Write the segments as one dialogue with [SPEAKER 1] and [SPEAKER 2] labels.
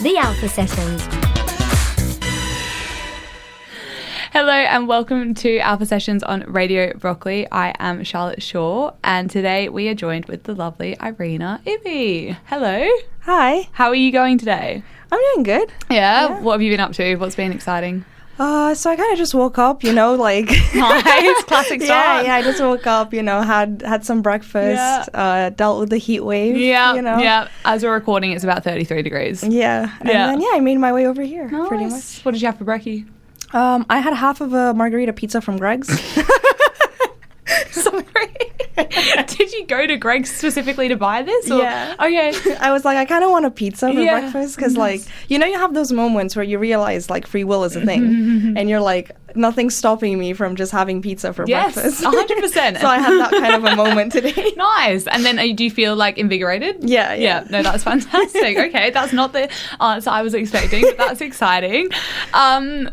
[SPEAKER 1] The Alpha Sessions.
[SPEAKER 2] Hello and welcome to Alpha Sessions on Radio Broccoli. I am Charlotte Shaw and today we are joined with the lovely Irina Imme. Hello.
[SPEAKER 3] Hi.
[SPEAKER 2] How are you going today?
[SPEAKER 3] I'm doing good.
[SPEAKER 2] Yeah? What have you been up to? What's been exciting?
[SPEAKER 3] So I kind of just woke up, like...
[SPEAKER 2] Nice. Classic start.
[SPEAKER 3] Yeah, I just woke up, had some breakfast, dealt with the heat wave.
[SPEAKER 2] Yeah. As we're recording, it's about 33 degrees.
[SPEAKER 3] Yeah. And then, I made my way over here, pretty much.
[SPEAKER 2] What did you have for brekkie?
[SPEAKER 3] I had half of a margarita pizza from Greg's.
[SPEAKER 2] Sorry. Did you go to Greg's specifically to buy this? Or?
[SPEAKER 3] Yeah.
[SPEAKER 2] Okay.
[SPEAKER 3] I was like, I kind of want a pizza for breakfast because, you have those moments where you realize, free will is a thing. And you're like, nothing's stopping me from just having pizza for breakfast.
[SPEAKER 2] 100%.
[SPEAKER 3] So I had that kind of a moment today.
[SPEAKER 2] Nice. And then do you feel, invigorated?
[SPEAKER 3] Yeah.
[SPEAKER 2] No, that's fantastic. Okay, that's not the answer I was expecting, but that's exciting.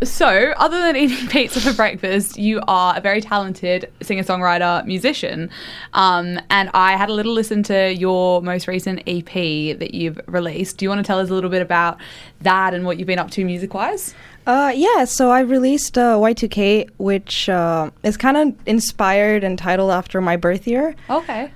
[SPEAKER 2] So, other than eating pizza for breakfast, you are a very talented singer-songwriter, musician. And I had a little listen to your most recent EP that you've released. Do you want to tell us a little bit about that and what you've been up to music-wise?
[SPEAKER 3] So I released Y2K, which is kind of inspired and titled after my birth year.
[SPEAKER 2] Okay.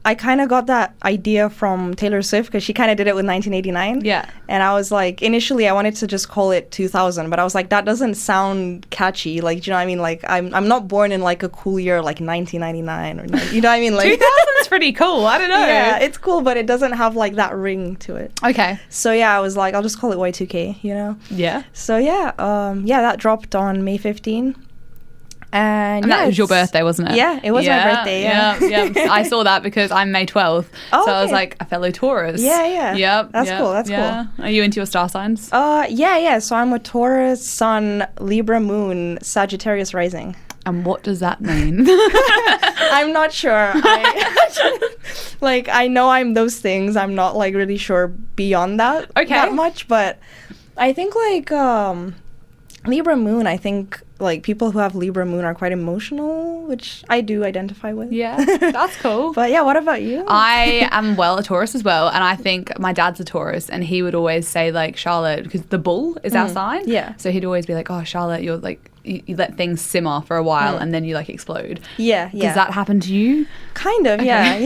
[SPEAKER 3] I kind of got that idea from Taylor Swift because she kind of did it with 1989. Yeah. And I was like, initially I wanted to just call it 2000, but I was like, that doesn't sound catchy. Do you know what I mean? I'm not born in a cool year like 1999 or you know what I mean?
[SPEAKER 2] 2000 is pretty cool. I don't know.
[SPEAKER 3] Yeah, it's cool, but it doesn't have that ring to it.
[SPEAKER 2] Okay.
[SPEAKER 3] So yeah, I was like, I'll just call it Y2K,
[SPEAKER 2] Yeah.
[SPEAKER 3] So yeah, that dropped on May 15. And
[SPEAKER 2] that was your birthday, wasn't it?
[SPEAKER 3] Yeah, it was my birthday.
[SPEAKER 2] Yeah. I saw that because I'm May 12th. So I was like a fellow Taurus.
[SPEAKER 3] Yeah.
[SPEAKER 2] Yep.
[SPEAKER 3] That's cool. That's cool.
[SPEAKER 2] Are you into your star signs?
[SPEAKER 3] Yeah. So I'm a Taurus, Sun, Libra, Moon, Sagittarius rising.
[SPEAKER 2] And what does that mean?
[SPEAKER 3] I'm not sure. I know I'm those things. I'm not really sure beyond that that much, but I think Libra Moon, I think people who have Libra Moon are quite emotional, which I do identify with.
[SPEAKER 2] Yeah, that's cool.
[SPEAKER 3] But yeah, what about you?
[SPEAKER 2] I am a Taurus as well, and I think my dad's a Taurus, and he would always say Charlotte, because the bull is our sign. Yeah. So he'd always be like, oh, Charlotte, you're you let things simmer for a while and then you explode. Yeah. Does that happen to you?
[SPEAKER 3] Kind of, yeah.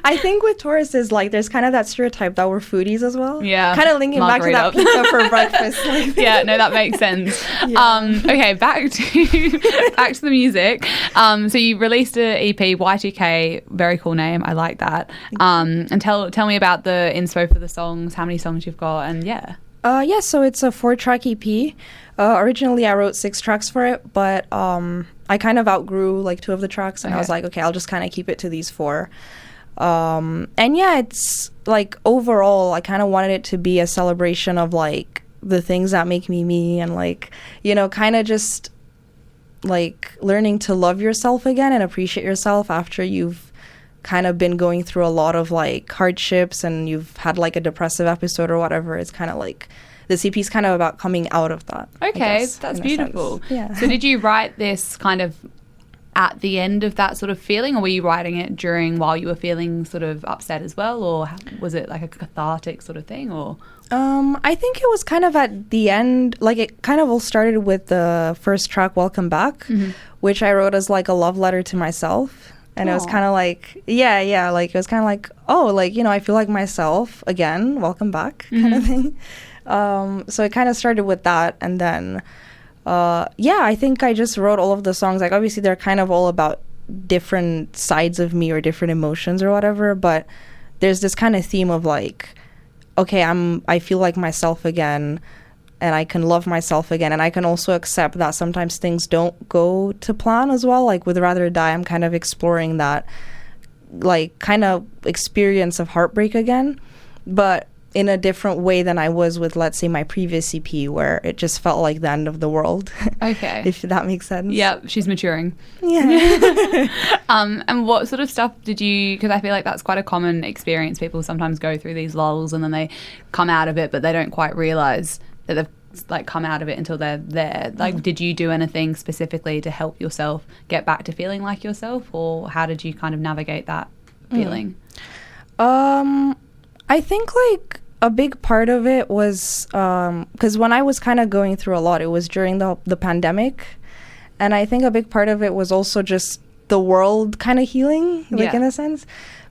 [SPEAKER 3] I think with Taurus is there's kind of that stereotype that we're foodies as well.
[SPEAKER 2] Yeah.
[SPEAKER 3] Kind of linking back to that pizza for breakfast.
[SPEAKER 2] Yeah, no, that makes sense. Yeah. Okay, back to the music. So you released an EP, Y2K, very cool name. I like that. And tell me about the inspo for the songs, how many songs you've got, and
[SPEAKER 3] so it's a 4-track EP. Originally, I wrote 6 tracks for it, but I kind of outgrew 2 of the tracks, and I was like, okay, I'll just kind of keep it to these 4. It's overall, I kind of wanted it to be a celebration of the things that make me me, and kind of just learning to love yourself again and appreciate yourself after you've kind of been going through a lot of hardships and you've had a depressive episode or whatever. It's kind of the CP is kind of about coming out of that.
[SPEAKER 2] Okay, that's beautiful. Yeah. So did you write this kind of at the end of that sort of feeling, or were you writing it while you were feeling sort of upset as well, or was it a cathartic sort of thing, or?
[SPEAKER 3] I think it was kind of at the end, it kind of all started with the first track, Welcome Back, which I wrote as a love letter to myself. And Aww. It was kind of it was kind of I feel like myself again, welcome back kind of thing. So it kind of started with that. And then, I think I just wrote all of the songs. Obviously they're kind of all about different sides of me or different emotions or whatever. But there's this kind of theme of okay, I feel like myself again, and I can love myself again, and I can also accept that sometimes things don't go to plan as well. With Rather Die, I'm kind of exploring that kind of experience of heartbreak again, but in a different way than I was with, let's say, my previous EP, where it just felt like the end of the world. Okay. If that makes sense.
[SPEAKER 2] Yeah, she's maturing.
[SPEAKER 3] Yeah.
[SPEAKER 2] And what sort of stuff did you, because I feel like that's quite a common experience. People sometimes go through these lulls and then they come out of it, but they don't quite realise that they've come out of it until they're there. Did you do anything specifically to help yourself get back to feeling like yourself, or how did you kind of navigate that feeling?
[SPEAKER 3] I think a big part of it was because when I was kind of going through a lot, it was during the pandemic. And I think a big part of it was also just the world kind of healing, like in a sense.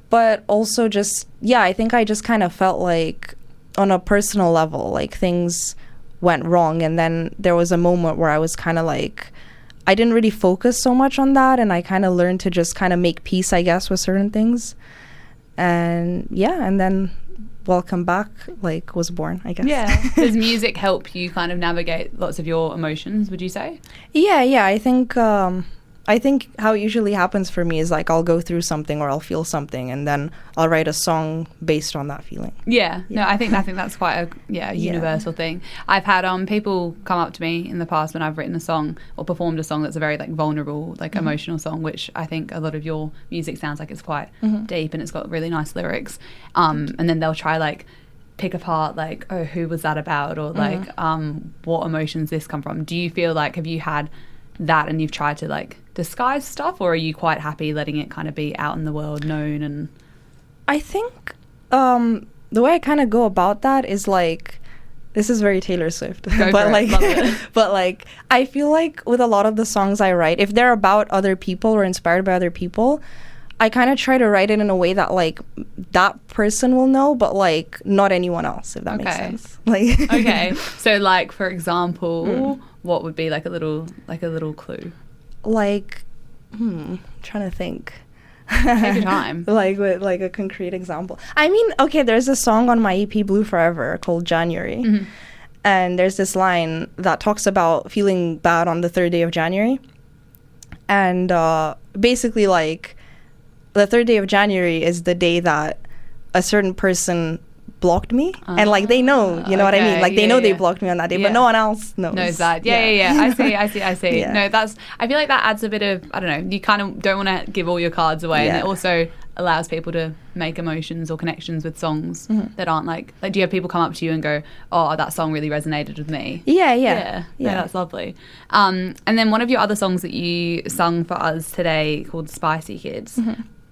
[SPEAKER 3] But also just, I think I just kind of felt like on a personal level, like things went wrong. And then there was a moment where I was kind of like, I didn't really focus so much on that. And I kind of learned to just kind of make peace, I guess, with certain things. And and then Welcome Back like was born, I guess.
[SPEAKER 2] Yeah. Does music help you kind of navigate lots of your emotions, would you say?
[SPEAKER 3] Yeah. I think how it usually happens for me is like I'll go through something or I'll feel something and then I'll write a song based on that feeling.
[SPEAKER 2] Yeah. No, I think that's quite a universal thing. I've had people come up to me in the past when I've written a song or performed a song that's a very like vulnerable, like emotional song, which I think a lot of your music sounds like it's quite deep and it's got really nice lyrics. And then they'll try like pick apart like, oh, who was that about? Or like what emotions this come from? Do you feel like, have you had that and you've tried to like disguise stuff, or are you quite happy letting it kind of be out in the world known? And
[SPEAKER 3] I think the way I kind of go about that is like, this is very Taylor Swift, but like I feel like with a lot of the songs I write, if they're about other people or inspired by other people, I kind of try to write it in a way that like that person will know, but like not anyone else, if that makes sense. Like
[SPEAKER 2] okay, so like for example, what would be like a little clue?
[SPEAKER 3] Like, trying to think.
[SPEAKER 2] Take your time.
[SPEAKER 3] Like with like a concrete example. I mean, okay, there's a song on my EP Blue Forever called January, and there's this line that talks about feeling bad on the 3rd day of January, and basically like, the 3rd day of January is the day that a certain person blocked me, and like they know, you know what I mean? Like they know they blocked me on that day, but no one else knows
[SPEAKER 2] that. Yeah. I see. Yeah. No, I feel like that adds a bit of, I don't know, you kind of don't want to give all your cards away, and it also allows people to make emotions or connections with songs that aren't like do you have people come up to you and go, oh, that song really resonated with me? Yeah, that's lovely. And then one of your other songs that you sung for us today called Spicy Kids,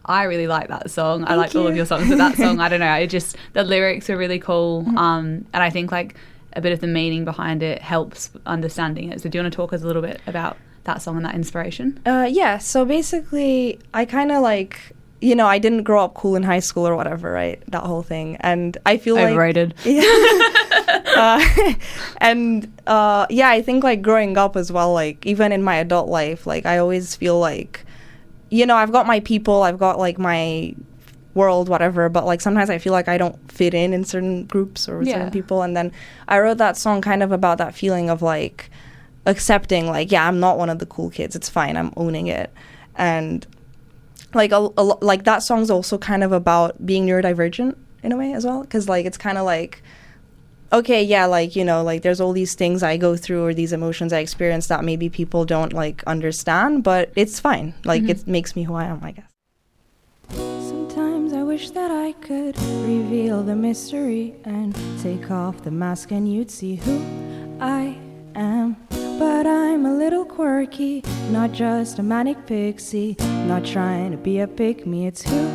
[SPEAKER 2] I really like that song. I like all of your songs, but that song, I don't know, the lyrics are really cool. And I think like a bit of the meaning behind it helps understanding it. So do you want to talk us a little bit about that song and that inspiration?
[SPEAKER 3] So basically I kind of like, I didn't grow up cool in high school or whatever, right? That whole thing. And I feel
[SPEAKER 2] overrated.
[SPEAKER 3] I think like growing up as well, like even in my adult life, like I always feel like, I've got my people, I've got like my world, whatever, but like sometimes I feel like I don't fit in certain groups or with certain people. And then I wrote that song kind of about that feeling of like accepting like, I'm not one of the cool kids, it's fine, I'm owning it. And like like that song's also kind of about being neurodivergent in a way as well, because like it's kind of like, okay, like, like there's all these things I go through or these emotions I experience that maybe people don't like understand, but it's fine. Like it makes me who I am, I guess. Sometimes I wish that I could reveal the mystery and take off the mask and you'd see who I am. But I'm a little quirky, not just a manic pixie, not trying to be a pick-me, it's who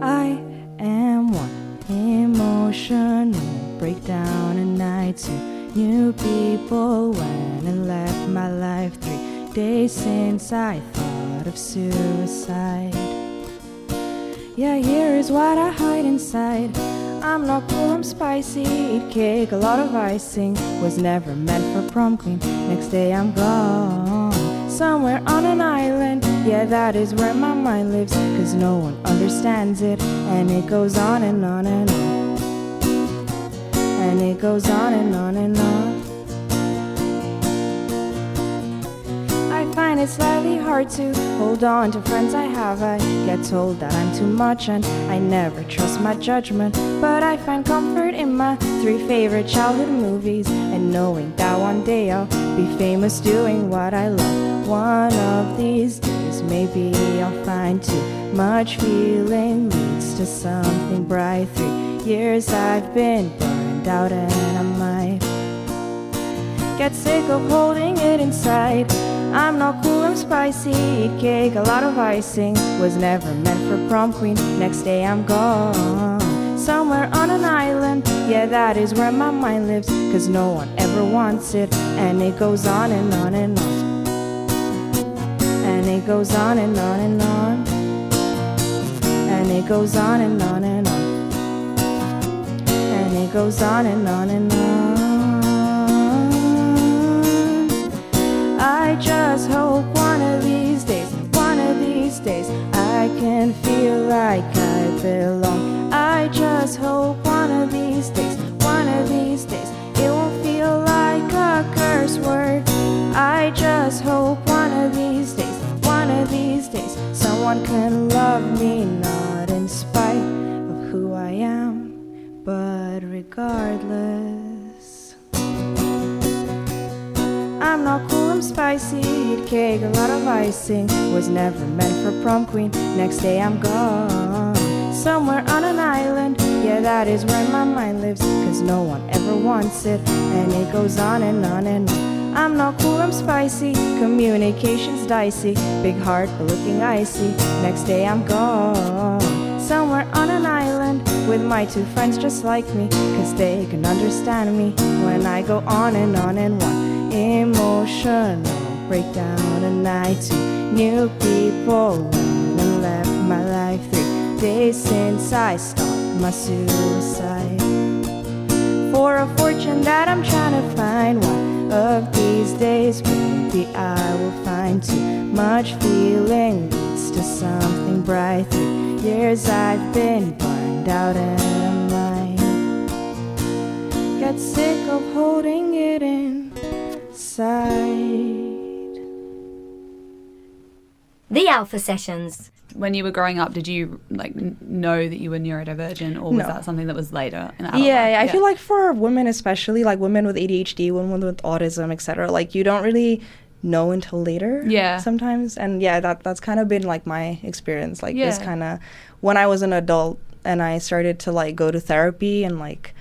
[SPEAKER 3] I am. One emotional breakdown a night, 2 new people went and left my life, 3 days since I thought of suicide. Yeah, here is what I hide inside. I'm not cool, I'm spicy, eat cake, a lot of icing, was never meant for prom queen, next day I'm gone, somewhere on an island, yeah, that is where my mind lives, cause no one understands it, and it goes on and on and on, and it goes on and on and on. I find it slightly hard to hold on to friends I have. I get told that I'm too much and I never trust my judgment, but I find comfort in my 3 favorite childhood movies and knowing that one day I'll be famous doing what I love. One of these days maybe I'll find too much feeling leads to something bright. 3 years I've been burned out and I might get sick of holding it inside. I'm not cool, I'm spicy, eat cake, a lot of icing, was never meant for prom queen, next day I'm gone, somewhere on an island, yeah, that that is where my mind lives, 'cause no one ever wants it. And it goes on and on and on. And it goes on and on and on. And it goes on and on and on. And it goes on and on and on. I just hope one of these days I can feel like I belong. I just hope one of these days it won't feel like a curse word. I just hope one of these days someone can love me, not in spite of who I am, but regardless. I'm not cool, I'm spicy, eat cake, a lot of icing. Was never meant for prom queen, next day I'm gone. Somewhere on an island, yeah, that is where my mind lives, 'cause no one ever wants it. And it goes on and on and on. I'm not cool, I'm spicy, communication's dicey. Big heart, but looking icy, next day I'm gone. Somewhere on an island, with my two friends just like me, 'cause they can understand me when I go on and on and on. Emotional breakdown, and I two new people went and left my life. 3 days since I stopped my suicide. For a fortune that I'm trying to find, one of these days maybe I will find. Too much feeling leads to something bright. 3 years I've been burned out and mine. Get sick of holding it inside.
[SPEAKER 1] The Alpha Sessions.
[SPEAKER 2] When you were growing up, did you like know that you were neurodivergent, or was
[SPEAKER 3] No.
[SPEAKER 2] that something that was later in adult
[SPEAKER 3] Yeah,
[SPEAKER 2] life?
[SPEAKER 3] I feel like for women especially, like women with ADHD, women with autism, etc., like you don't really know until later.
[SPEAKER 2] Yeah.
[SPEAKER 3] Sometimes, and yeah, that's kind of been like my experience. Like this
[SPEAKER 2] Yeah.
[SPEAKER 3] kind of when I was an adult and I started to like go to therapy and like,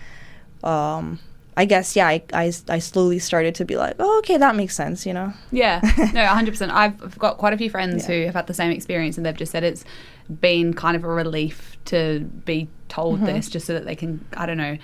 [SPEAKER 3] I guess I slowly started to be like, oh, okay, that makes sense, you know.
[SPEAKER 2] Yeah, no, 100%. I've got quite a few friends who have had the same experience, and they've just said it's been kind of a relief to be told this, just so that they can, I don't know,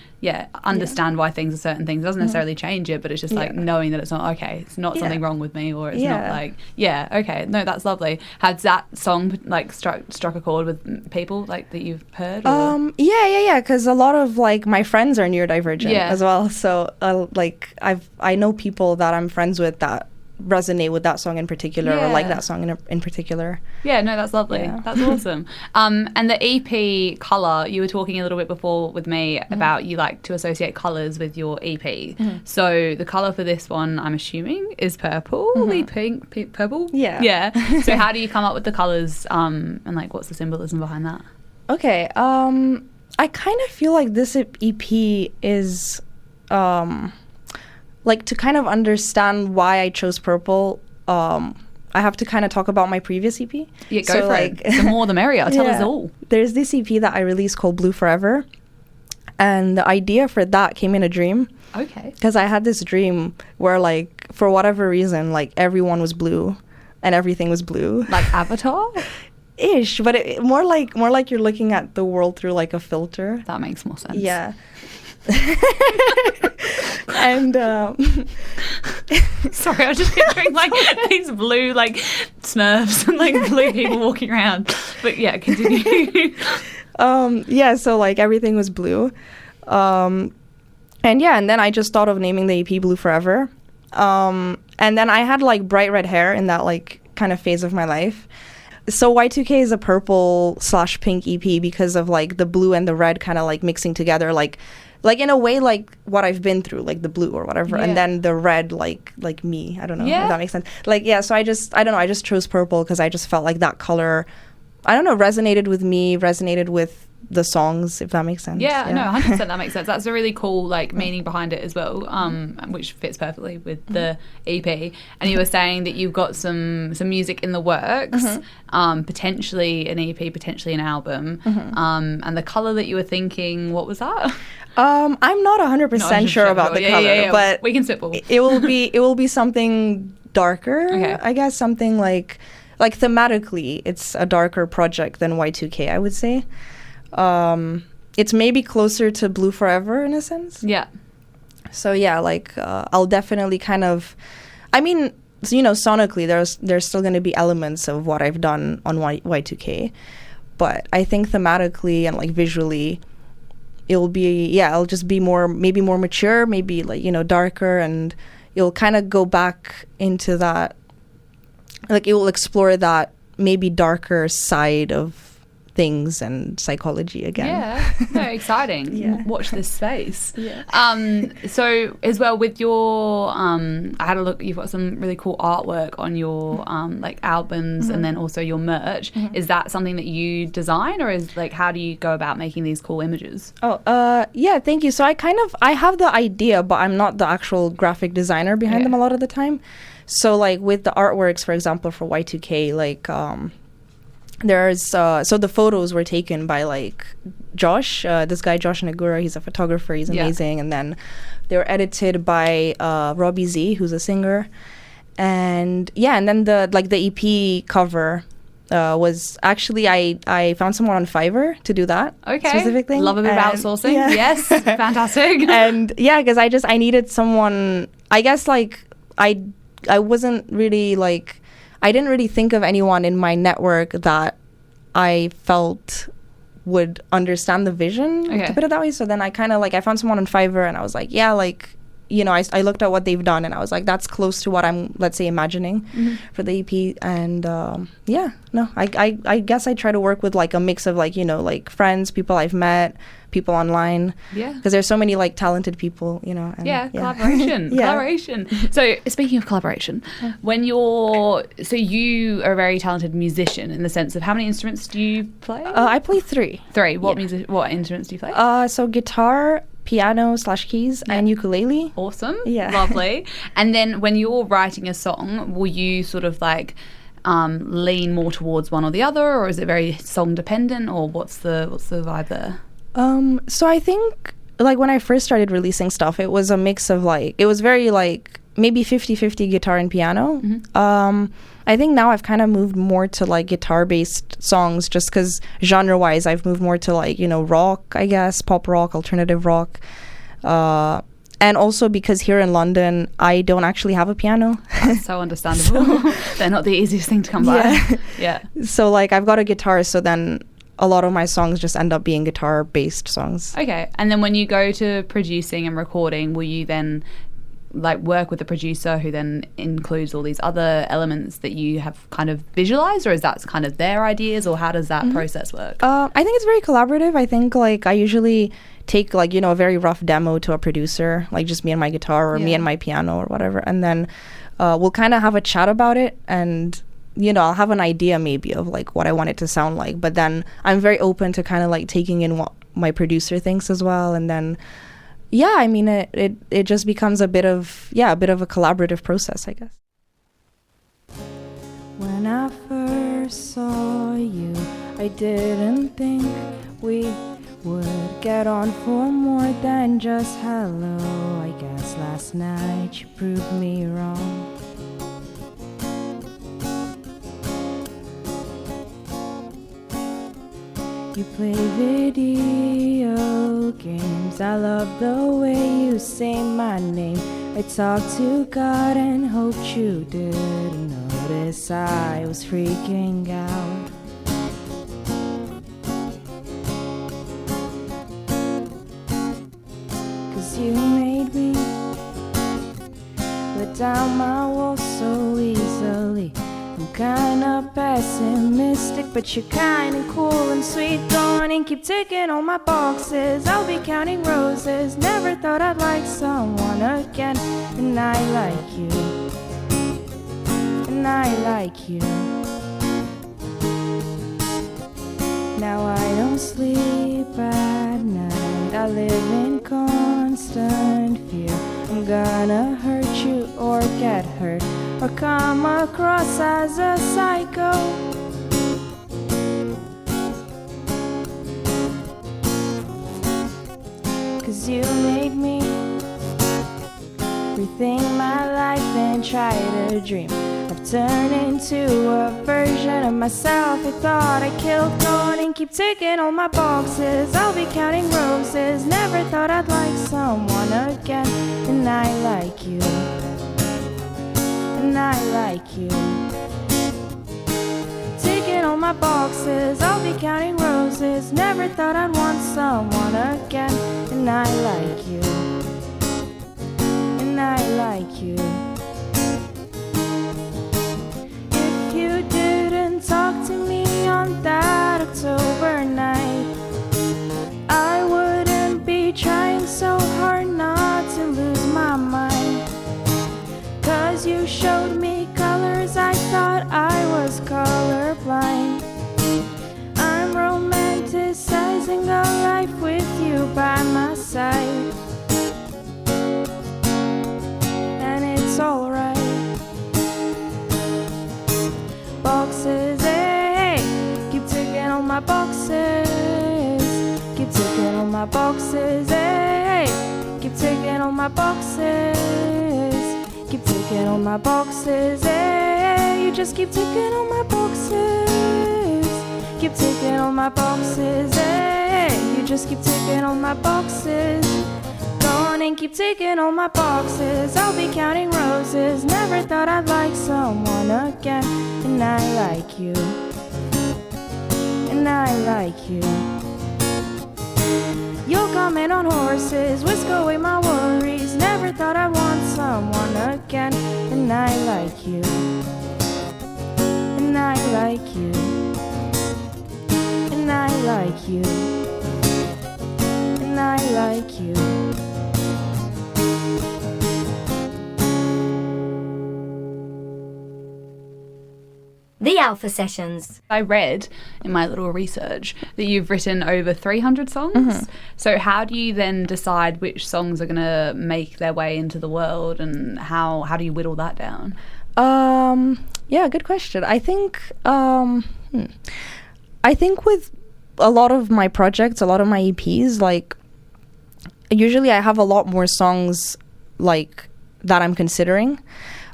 [SPEAKER 2] understand why things are certain things. It doesn't necessarily change it, but it's just like knowing that it's not okay, it's not something wrong with me, or it's not like, okay, no, that's lovely. Has that song like struck a chord with people like that you've heard? Or?
[SPEAKER 3] Yeah, because a lot of like my friends are neurodivergent as well, so like I know people that I'm friends with that resonate with that song in particular, or like that song in particular.
[SPEAKER 2] Yeah, no, that's lovely. Yeah. That's awesome. And the EP Colour, you were talking a little bit before with me about you like to associate colours with your EP. So the colour for this one, I'm assuming, is purple, pink, purple? Yeah. So how do you come up with the colours, and like what's the symbolism behind that? Okay,
[SPEAKER 3] I kind of feel like this EP is like to kind of understand why I chose purple, I have to kind of talk about my previous EP.
[SPEAKER 2] Yeah, go for it. The more the merrier. Tell us all.
[SPEAKER 3] There's this EP that I released called Blue Forever. And the idea for that came in a dream.
[SPEAKER 2] Okay.
[SPEAKER 3] Because I had this dream where, like, for whatever reason, like, everyone was blue and everything was blue.
[SPEAKER 2] Like Avatar?
[SPEAKER 3] Ish, but more like you're looking at the world through, like, a filter.
[SPEAKER 2] That makes more sense.
[SPEAKER 3] Yeah. And
[SPEAKER 2] sorry, I was just picturing like these blue like Smurfs and like blue people walking around. But yeah, continue.
[SPEAKER 3] So like everything was blue. And then I just thought of naming the EP Blue Forever. And then I had like bright red hair in that like kind of phase of my life. So Y2K is a purple/pink EP because of like the blue and the red kind of like mixing together, like in a way like what I've been through, like the blue or whatever, and then the red like me. I don't know if that makes sense. Like so I just chose purple because I just felt like that color, I don't know, resonated with me, resonated with the songs, if that makes sense.
[SPEAKER 2] No, 100% that makes sense. That's a really cool like meaning behind it as well, which fits perfectly with the EP. And you were saying that you've got some music in the works, potentially an EP, potentially an album, and the color that you were thinking, what was that?
[SPEAKER 3] I'm not 100% sure about the color, but
[SPEAKER 2] we can spitball.
[SPEAKER 3] It will be something darker. Okay. I guess something like thematically, it's a darker project than Y2K, I would say. it's maybe closer to Blue Forever in a sense.
[SPEAKER 2] Yeah.
[SPEAKER 3] So yeah, like I'll definitely kind of, I mean, you know, sonically there's still going to be elements of what I've done on Y2K, but I think thematically and like visually, it'll just be maybe more mature, maybe like, you know, darker, and it'll kind of go back into that, like it will explore that maybe darker side of things and psychology again.
[SPEAKER 2] Yeah, no, exciting.
[SPEAKER 3] Yeah.
[SPEAKER 2] Watch this space.
[SPEAKER 3] Yeah.
[SPEAKER 2] So as well with your, I had a look. You've got some really cool artwork on your like albums, and then also your merch. Is that something that you design, or is like how do you go about making these cool images?
[SPEAKER 3] Yeah, thank you. So I have the idea, but I'm not the actual graphic designer behind them a lot of the time. So like with the artworks, for example, for Y2K, like there's so the photos were taken by like Josh, this guy Josh Nagura. He's a photographer. He's amazing. And then they were edited by Robbie Z, who's a singer. And then the EP cover was actually I found someone on Fiverr to do that specific thing.
[SPEAKER 2] Love a bit of outsourcing.
[SPEAKER 3] Yeah.
[SPEAKER 2] Yes, fantastic.
[SPEAKER 3] And yeah, because I needed someone. I guess like I wasn't really like. I didn't really think of anyone in my network that I felt would understand the vision, to put it that way. So then I kind of like, I found someone on Fiverr and I was like, yeah, like, you know, I looked at what they've done and I was like, that's close to what I'm, let's say, imagining for the EP. And I guess I try to work with like a mix of like, you know, like friends, people I've met, people online. Yeah. Because there's so many like talented people, you know. And,
[SPEAKER 2] collaboration. Collaboration. So speaking of collaboration, when you are a very talented musician in the sense of how many instruments do you play?
[SPEAKER 3] I play 3.
[SPEAKER 2] What instruments do you play?
[SPEAKER 3] So guitar, piano/keys, and ukulele.
[SPEAKER 2] Awesome.
[SPEAKER 3] Yeah.
[SPEAKER 2] Lovely. And then when you're writing a song, will you sort of like lean more towards one or the other, or is it very song dependent, or what's the vibe there?
[SPEAKER 3] So I think like when I first started releasing stuff, it was a mix of like, it was very like maybe 50-50 guitar and piano. I think now I've kind of moved more to like guitar-based songs just because genre-wise I've moved more to like, you know, rock, I guess, pop rock, alternative rock. And also because here in London, I don't actually have a piano.
[SPEAKER 2] That's so understandable. They're not the easiest thing to come by. Yeah.
[SPEAKER 3] So like I've got a guitar, so then a lot of my songs just end up being guitar-based songs.
[SPEAKER 2] Okay. And then when you go to producing and recording, will you then like work with a producer who then includes all these other elements that you have kind of visualized, or is that kind of their ideas, or how does that process work? I
[SPEAKER 3] think it's very collaborative. I think like I usually take like, you know, a very rough demo to a producer, like just me and my guitar or me and my piano or whatever, and then we'll kind of have a chat about it, and you know, I'll have an idea maybe of like what I want it to sound like, but then I'm very open to kind of like taking in what my producer thinks as well, and then I mean it just becomes a bit of a collaborative process, I guess. When I first saw you, I didn't think we would get on for more than just hello. I guess last night you proved me wrong. You play video games. I love the way you say my name. I talked to God and hoped you didn't notice I was freaking out. Cause you made me let down my walls so easily. I'm kinda pessimistic, but you're kinda cool and sweet. Go on and keep ticking all my boxes. I'll be counting roses. Never thought I'd like someone again. And I like you. And I like you. Now I don't sleep at night. I live in constant fear. I'm gonna hurt you or get hurt, or come across as a psycho. Cause you made me rethink my life and try to dream of turn into a version of myself. I thought I killed going and keep ticking all my boxes. I'll be counting roses. Never thought I'd like someone again. And I like you. And I like you. Ticking all my boxes. I'll be counting roses. Never thought I'd want someone again. And I like you. And I like you. If you didn't talk to me on that October night, I wouldn't be trying so hard not to lose my mind. 'Cause you showed me colors, I thought I was colorblind. I'm romanticizing a life with you by my side. And it's alright. Boxes, hey, keep ticking on my boxes. Keep ticking on my boxes, hey, keep ticking on my boxes. Keep ticking on my boxes, hey, you just keep ticking on my boxes. Keep ticking on my boxes, hey, you just keep ticking on my boxes. Go on and keep ticking on my boxes. I'll be counting roses. Never thought I'd like someone again. And I like you. And I like you. You'll come in on horses, whisk away my worries. Never thought I'd want someone again. And I like you. And I like you. And I like you. And I like you.
[SPEAKER 1] The Alpha Sessions.
[SPEAKER 2] I read in my little research that you've written over 300 songs. So how do you then decide which songs are going to make their way into the world, and how do you whittle that down?
[SPEAKER 3] Yeah, good question. I think with a lot of my projects, a lot of my EPs, like usually I have a lot more songs like that I'm considering.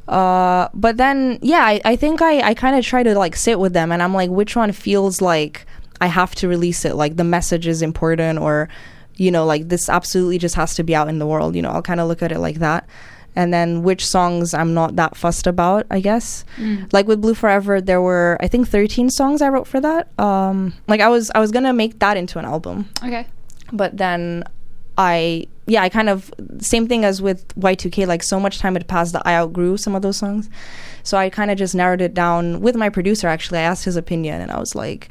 [SPEAKER 3] But then, yeah, I think I kind of try to like sit with them, and I'm like, which one feels like I have to release it? Like the message is important, or, you know, like this absolutely just has to be out in the world. You know, I'll kind of look at it like that. And then which songs I'm not that fussed about, I guess. Like with Blue Forever, there were, I think, 13 songs I wrote for that. Like I was going to make that into an album.
[SPEAKER 2] Okay.
[SPEAKER 3] But then I kind of, same thing as with Y2K, like so much time had passed that I outgrew some of those songs. So I kind of just narrowed it down with my producer, actually. I asked his opinion, and I was like,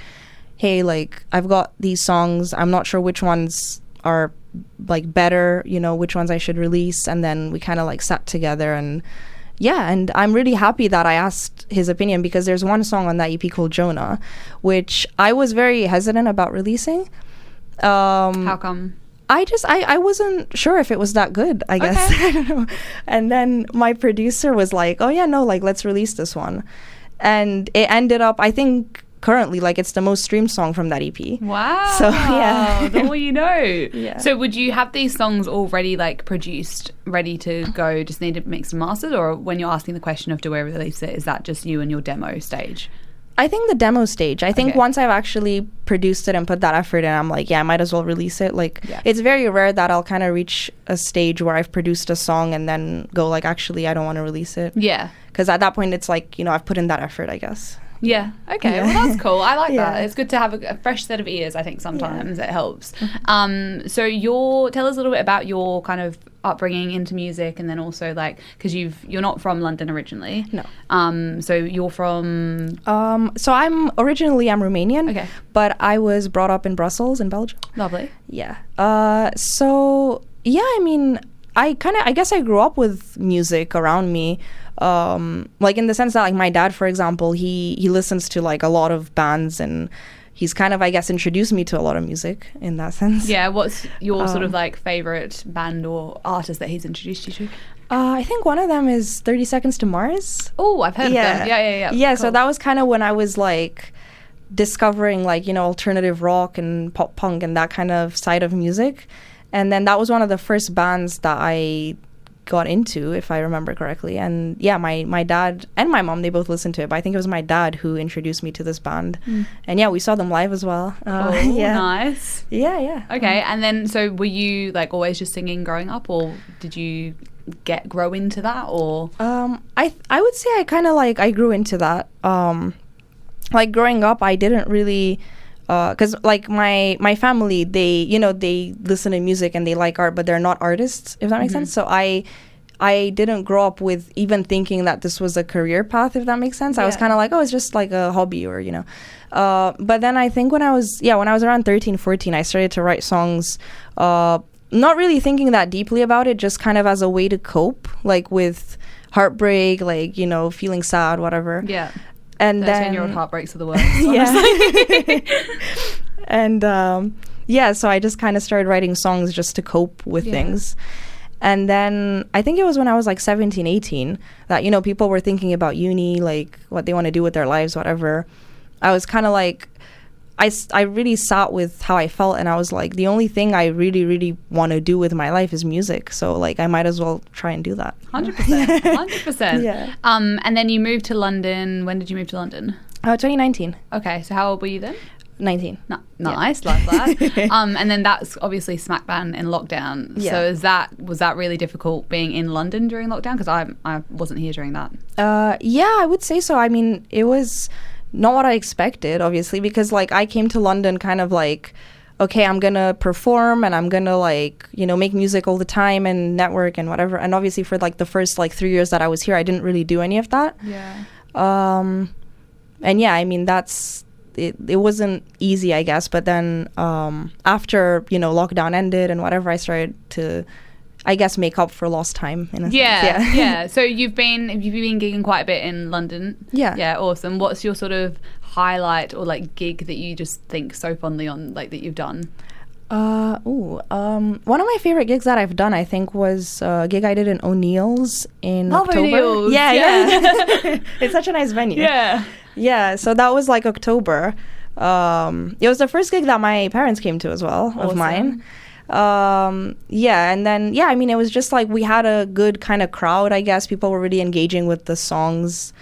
[SPEAKER 3] hey, like, I've got these songs. I'm not sure which ones are, like, better, you know, which ones I should release. And then we kind of, like, sat together, and yeah, and I'm really happy that I asked his opinion, because there's one song on that EP called Jonah, which I was very hesitant about releasing.
[SPEAKER 2] How come?
[SPEAKER 3] I wasn't sure if it was that good, I guess.
[SPEAKER 2] Okay.
[SPEAKER 3] I don't know. And then my producer was like, oh yeah, no, like, let's release this one. And it ended up, I think currently, like, it's the most streamed song from that EP.
[SPEAKER 2] Wow.
[SPEAKER 3] So yeah.
[SPEAKER 2] The more you know.
[SPEAKER 3] Yeah.
[SPEAKER 2] So would you have these songs already like produced, ready to go, just need to mix and mastered? Or when you're asking the question of do I release it, is that just you and your demo stage?
[SPEAKER 3] I think the demo stage. I think
[SPEAKER 2] Okay.
[SPEAKER 3] once I've actually produced it and put that effort in, I'm like, yeah, I might as well release it. Like,
[SPEAKER 2] Yeah.
[SPEAKER 3] it's very rare that I'll kind of reach a stage where I've produced a song and then go like, actually, I don't want to release it.
[SPEAKER 2] Yeah.
[SPEAKER 3] Because at that point, it's like, you know, I've put in that effort, I guess.
[SPEAKER 2] Yeah. Okay.
[SPEAKER 3] Yeah.
[SPEAKER 2] Well, that's cool. I like
[SPEAKER 3] Yeah.
[SPEAKER 2] that. It's good to have a fresh set of ears. I think sometimes it helps.
[SPEAKER 3] Mm-hmm.
[SPEAKER 2] So tell us a little bit about your kind of upbringing into music, and then also like because you're not from London originally.
[SPEAKER 3] No.
[SPEAKER 2] So you're from.
[SPEAKER 3] So I'm Romanian.
[SPEAKER 2] Okay.
[SPEAKER 3] But I was brought up in Brussels, in Belgium.
[SPEAKER 2] Lovely.
[SPEAKER 3] Yeah. So yeah, I mean, I guess I grew up with music around me. Like in the sense that like my dad, for example, he listens to like a lot of bands, and he's kind of, I guess, introduced me to a lot of music in that sense.
[SPEAKER 2] Yeah. What's your sort of like favorite band or artist that he's introduced you to?
[SPEAKER 3] I think one of them is 30 Seconds to Mars.
[SPEAKER 2] Oh, I've heard of them. Yeah.
[SPEAKER 3] Yeah,
[SPEAKER 2] Cool.
[SPEAKER 3] so that was kind of when I was like discovering like, you know, alternative rock and pop punk and that kind of side of music. And then that was one of the first bands that I got into, if I remember correctly. And yeah, my dad and my mom, they both listened to it, but I think it was my dad who introduced me to this band. And yeah, we saw them live as well. Yeah.
[SPEAKER 2] Nice.
[SPEAKER 3] Yeah.
[SPEAKER 2] Okay, and then so were you like always just singing growing up, or did you grow into that, or?
[SPEAKER 3] I would say I kind of like I grew into that. Like growing up, I didn't really. Because like my family, they listen to music and they like art, but they're not artists, if that makes sense. So I didn't grow up with even thinking that this was a career path, if that makes sense. I was kind of like, oh, it's just like a hobby, or but then I think when I was around 13, 14, I started to write songs, not really thinking that deeply about it, just kind of as a way to cope, like with heartbreak, like feeling sad, whatever.
[SPEAKER 2] Yeah.
[SPEAKER 3] And
[SPEAKER 2] 13-year-old heartbreaks are the worst.
[SPEAKER 3] Yeah. And so I just kind of started writing songs just to cope with things. And then I think it was when I was like 17, 18 that, people were thinking about uni, like what they want to do with their lives, whatever. I was kind of like, I really sat with how I felt, and I was like, the only thing I really, really want to do with my life is music. So like, I might as well try and do that.
[SPEAKER 2] 100%. 100%.
[SPEAKER 3] Yeah.
[SPEAKER 2] And then you moved to London. When did you move to London?
[SPEAKER 3] 2019.
[SPEAKER 2] Okay, so how old were you then?
[SPEAKER 3] 19.
[SPEAKER 2] Nice, love that. And then that's obviously smack bang in lockdown.
[SPEAKER 3] Yeah.
[SPEAKER 2] So was that really difficult being in London during lockdown? Because I wasn't here during that.
[SPEAKER 3] Yeah, I would say so. I mean, it was not what I expected, obviously, because like I came to London kind of like, okay, I'm gonna perform and I'm gonna like, make music all the time and network and whatever. And obviously for like the first like 3 years that I was here, I didn't really do any of that.
[SPEAKER 2] Yeah.
[SPEAKER 3] And yeah, I mean, it wasn't easy, I guess. But then after, lockdown ended and whatever, I started to, I guess, make up for lost time in a sense.
[SPEAKER 2] Yeah. So you've been gigging quite a bit in London.
[SPEAKER 3] Yeah.
[SPEAKER 2] Yeah, awesome. What's your sort of highlight or like gig that you just think so fondly on, like that you've done?
[SPEAKER 3] One of my favorite gigs that I've done, I think, was a gig I did in O'Neill's in October.
[SPEAKER 2] O'Neill's.
[SPEAKER 3] Yeah. It's such a nice venue. Yeah, so that was like October. It was the first gig that my parents came to as well, of mine. And then I mean, it was just like we had a good kind of crowd, I guess. People were really engaging with the songs,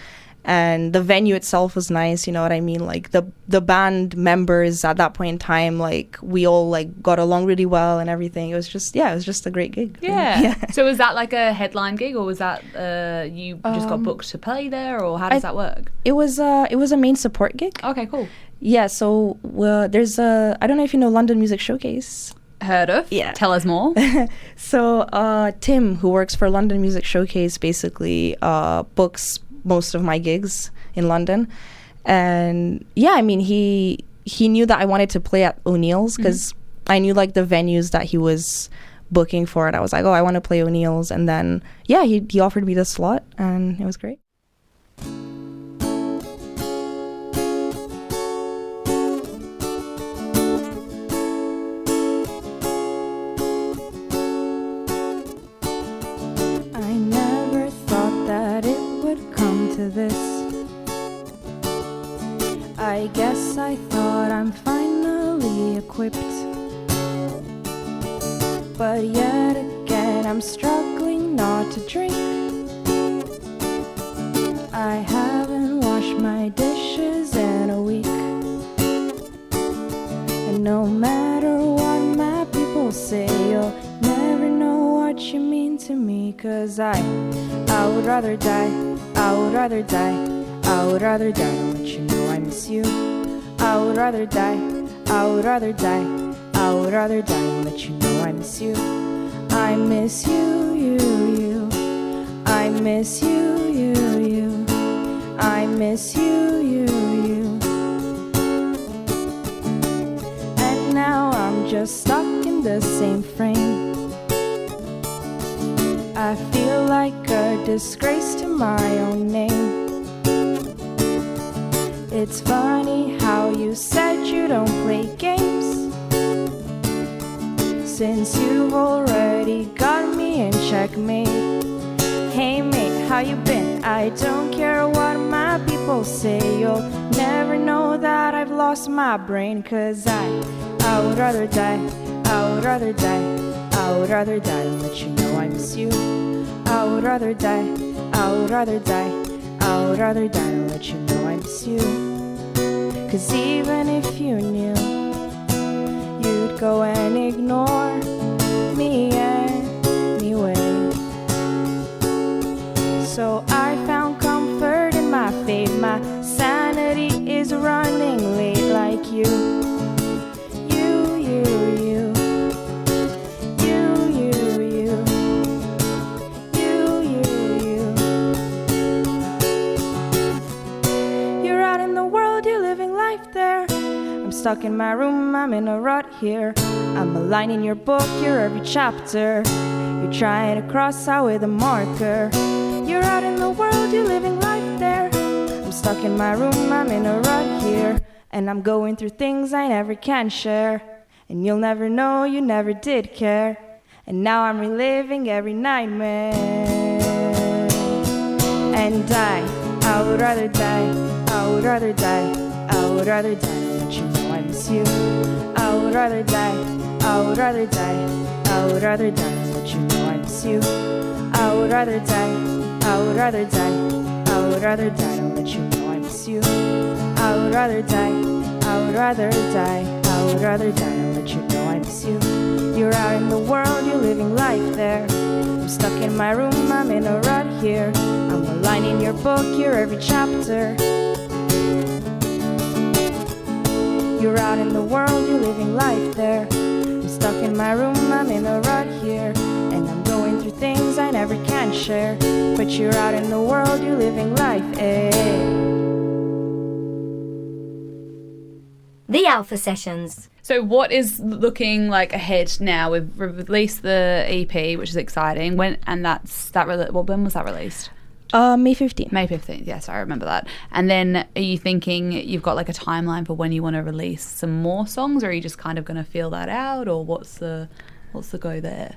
[SPEAKER 3] and the venue itself was nice, you know what I mean? Like the band members at that point in time, like we all like got along really well and everything. It was just a great gig.
[SPEAKER 2] Yeah. So was that like a headline gig, or was that you just got booked to play there, or how does that work?
[SPEAKER 3] It was a main support gig.
[SPEAKER 2] Okay, cool.
[SPEAKER 3] Yeah, so there's I don't know if you know London Music Showcase.
[SPEAKER 2] Heard of?
[SPEAKER 3] Yeah.
[SPEAKER 2] Tell us more.
[SPEAKER 3] So Tim, who works for London Music Showcase, basically books most of my gigs in London. And yeah, I mean, he knew that I wanted to play at O'Neill's because I knew like the venues that he was booking for it. I was like, oh, I want to play O'Neill's. And then, yeah, he offered me the slot, and it was great.
[SPEAKER 4] This. I guess I thought I'm finally equipped, but yet again I'm struggling not to drink. I haven't washed my dishes in a week, and no matter what my people say, you'll never know what you mean to me. 'Cause I would rather die, I would rather die, I would rather die than let you know I miss you. I would rather die, I would rather die, I would rather die than let you know I miss you. I miss you, you. I miss you, you. I miss you, you. And now I'm just stuck in the same frame. I feel like a disgrace to my own name. It's funny how you said you don't play games, since you've already got me in checkmate. Hey mate, how you been? I don't care what my people say, you'll never know that I've lost my brain. 'Cause I would rather die, I would rather die, I I would rather die than let you know I miss you. I would rather die, I would rather die, I would rather die than let you know I miss you. 'Cause even if you knew, you'd go and ignore me anyway. So I found comfort in my fate. My sanity is running late like you. You, you, you. You, you, you. You, you, you. You're out in the world, you're living life there. I'm stuck in my room, I'm in a rut here. I'm a line in your book, you're every chapter. You're trying to cross out with a marker. You're out in the world, you're living life there. I'm stuck in my room, I'm in a rut here. And I'm going through things I never can share. And you'll never know, you never did care. And now I'm reliving every nightmare. And I would rather die, I would rather die, I would rather die than let you know I miss you. I would rather die, I would rather die, I would rather die than let you know I miss you. I would rather die, I would rather die, I would rather die than let you know I miss you. I would rather die, I would rather die, I would rather die than let you know I miss you. You're out in the world, you're living life there. I'm stuck in my room, I'm in a rut here. I'm a line in your book, you're every chapter. You're out in the world, you're living life there. I'm stuck in my room, I'm in a rut here. And I'm going through things I never can share. But you're out in the world, you're living life,
[SPEAKER 1] The Alpha Sessions.
[SPEAKER 2] So what is looking like ahead now? We've released the EP, which is exciting. When was that released?
[SPEAKER 3] May 15th.
[SPEAKER 2] May 15th, yes, I remember that. And then are you thinking you've got like a timeline for when you want to release some more songs, or are you just kind of going to feel that out, or what's the go there?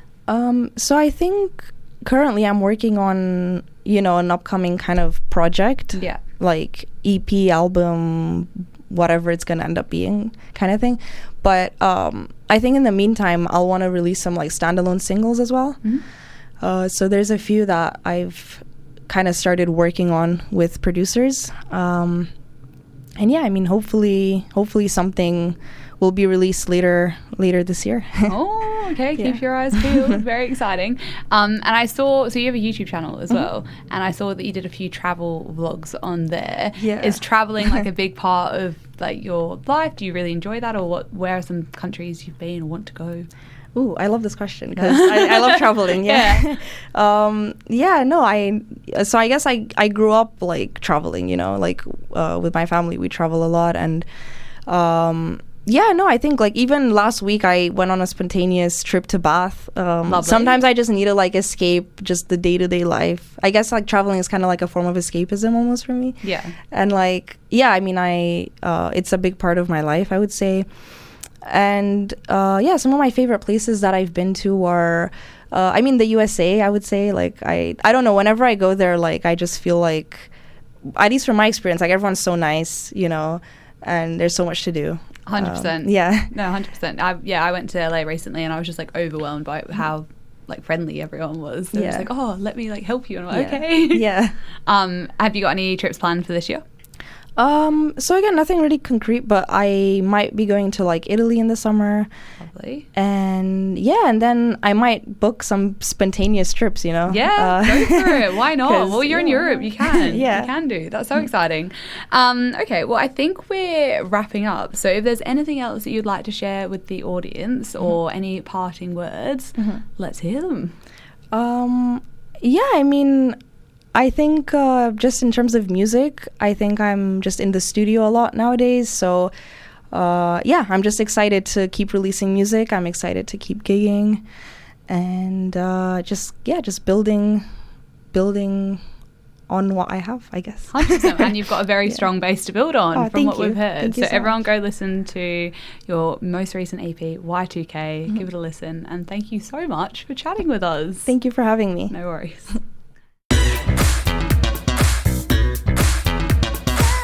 [SPEAKER 3] So I think currently I'm working on, an upcoming kind of project.
[SPEAKER 2] Yeah.
[SPEAKER 3] Like EP, album, whatever it's going to end up being kind of thing. But I think in the meantime, I'll want to release some like standalone singles as well. Mm-hmm. So there's a few that I've kind of started working on with producers. And yeah, I mean, hopefully something will be released later this year.
[SPEAKER 2] Oh, okay. Keep your eyes peeled. Very exciting. And I saw, so you have a YouTube channel as well, and I saw that you did a few travel vlogs on there.
[SPEAKER 3] Yeah.
[SPEAKER 2] Is traveling like a big part of like your life? Do you really enjoy that, or where are some countries you've been or want to go?
[SPEAKER 3] Ooh, I love this question because I love traveling. Yeah. So I guess I grew up like traveling, with my family, we travel a lot. And I think like even last week I went on a spontaneous trip to Bath. Sometimes I just need to like escape just the day-to-day life. I guess like traveling is kind of like a form of escapism almost for me. Yeah. And like, I mean, it's a big part of my life, I would say. And some of my favorite places that I've been to are, the USA, I would say. Like, I don't know, whenever I go there, like, I just feel like, at least from my experience, like, everyone's so nice, and there's so much to do.
[SPEAKER 2] 100%.
[SPEAKER 3] Yeah.
[SPEAKER 2] No, 100%. I went to LA recently, and I was just, like, overwhelmed by how, like, friendly everyone was. They were just like, oh, let me, like, help you. And I'm like, okay.
[SPEAKER 3] Yeah.
[SPEAKER 2] Have you got any trips planned for this year?
[SPEAKER 3] So again, nothing really concrete, but I might be going to like Italy in the summer.
[SPEAKER 2] Lovely.
[SPEAKER 3] And and then I might book some spontaneous trips,
[SPEAKER 2] Yeah, go for it. Why not? Well, you're in Europe. You can.
[SPEAKER 3] Yeah.
[SPEAKER 2] You can do. That's so exciting. Okay, well, I think we're wrapping up. So if there's anything else that you'd like to share with the audience or any parting words, let's hear them.
[SPEAKER 3] I think just in terms of music, I think I'm just in the studio a lot nowadays. So, I'm just excited to keep releasing music. I'm excited to keep gigging and just building on what I have, I guess.
[SPEAKER 2] 100%. And you've got a very strong base to build on from what we've heard.
[SPEAKER 3] Thank you so
[SPEAKER 2] everyone
[SPEAKER 3] much.
[SPEAKER 2] Go listen to your most recent EP, Y2K. Give it a listen. And thank you so much for chatting with us.
[SPEAKER 3] Thank you for having me.
[SPEAKER 2] No worries.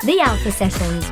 [SPEAKER 1] The Alpha Sessions.